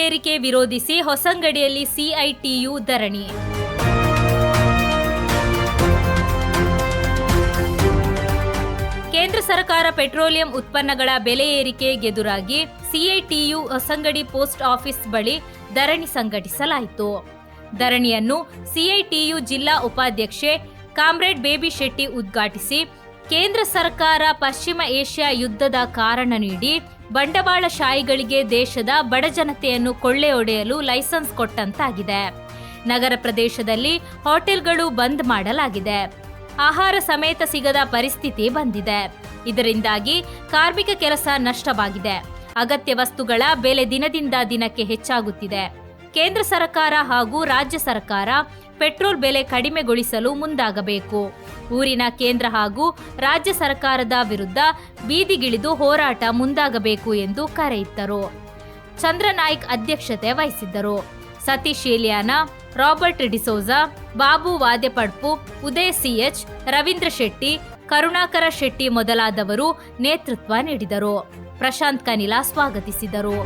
ಏರಿಕೆ ವಿರೋಧಿಸಿ ಹೊಸಂಗಡಿಯಲ್ಲಿ ಸಿಐಟಿಯು ಧರಣಿ. ಕೇಂದ್ರ ಸರ್ಕಾರ ಪೆಟ್ರೋಲಿಯಂ ಉತ್ಪನ್ನಗಳ ಬೆಲೆ ಏರಿಕೆಗೆದುರಾಗಿ ಸಿಐಟಿಯು ಹೊಸಂಗಡಿ ಪೋಸ್ಟ್ ಆಫೀಸ್ ಬಳಿ ಧರಣಿ ಸಂಘಟಿಸಲಾಯಿತು. ಧರಣಿಯನ್ನು ಸಿಐಟಿಯು ಜಿಲ್ಲಾ ಉಪಾಧ್ಯಕ್ಷೆ ಕಾಮ್ರೇಡ್ ಬೇಬಿ ಶೆಟ್ಟಿ ಉದ್ಘಾಟಿಸಿ, ಕೇಂದ್ರ ಸರ್ಕಾರ ಪಶ್ಚಿಮ ಏಷ್ಯಾ ಯುದ್ಧದ ಕಾರಣ ನೀಡಿ ಬಂಡವಾಳಶಾಹಿಗಳಿಗೆ ದೇಶದ ಬಡಜನತೆಯನ್ನು ಕೊಳ್ಳೆ ಹೊಡೆಯಲು ಲೈಸೆನ್ಸ್ ಕೊಟ್ಟಂತಾಗಿದೆ. ನಗರ ಪ್ರದೇಶದಲ್ಲಿ ಹೋಟೆಲ್ಗಳು ಬಂದ್ ಮಾಡಲಾಗಿದೆ. ಆಹಾರ ಸಮೇತ ಸಿಗದ ಪರಿಸ್ಥಿತಿ ಬಂದಿದೆ. ಇದರಿಂದಾಗಿ ಕಾರ್ಮಿಕ ಕೆಲಸ ನಷ್ಟವಾಗಿದೆ. ಅಗತ್ಯ ವಸ್ತುಗಳ ಬೆಲೆ ದಿನದಿಂದ ದಿನಕ್ಕೆ ಹೆಚ್ಚಾಗುತ್ತಿದೆ. ಕೇಂದ್ರ ಸರ್ಕಾರ ಹಾಗೂ ರಾಜ್ಯ ಸರ್ಕಾರ ಪೆಟ್ರೋಲ್ ಬೆಲೆ ಕಡಿಮೆಗೊಳಿಸಲು ಮುಂದಾಗಬೇಕು. ಊರಿನ ಕೇಂದ್ರ ಹಾಗೂ ರಾಜ್ಯ ಸರ್ಕಾರದ ವಿರುದ್ಧ ಬೀದಿಗಿಳಿದು ಹೋರಾಟ ಮುಂದಾಗಬೇಕು ಎಂದು ಕರೆಯಿತ್ತರು. ಚಂದ್ರನಾಯ್ಕ್ ಅಧ್ಯಕ್ಷತೆ ವಹಿಸಿದ್ದರು. ಸತೀಶ್ ಏಲಿಯಾನ, ರಾಬರ್ಟ್ ಡಿಸೋಜಾ, ಬಾಬು ವಾದ್ಯಪಡ್ಪು, ಉದಯ್ ಸಿಎಚ್, ರವೀಂದ್ರ ಶೆಟ್ಟಿ, ಕರುಣಾಕರ ಶೆಟ್ಟಿ ಮೊದಲಾದವರು ನೇತೃತ್ವ ನೀಡಿದರು. ಪ್ರಶಾಂತ್ ಕನಿಲಾ ಸ್ವಾಗತಿಸಿದರು.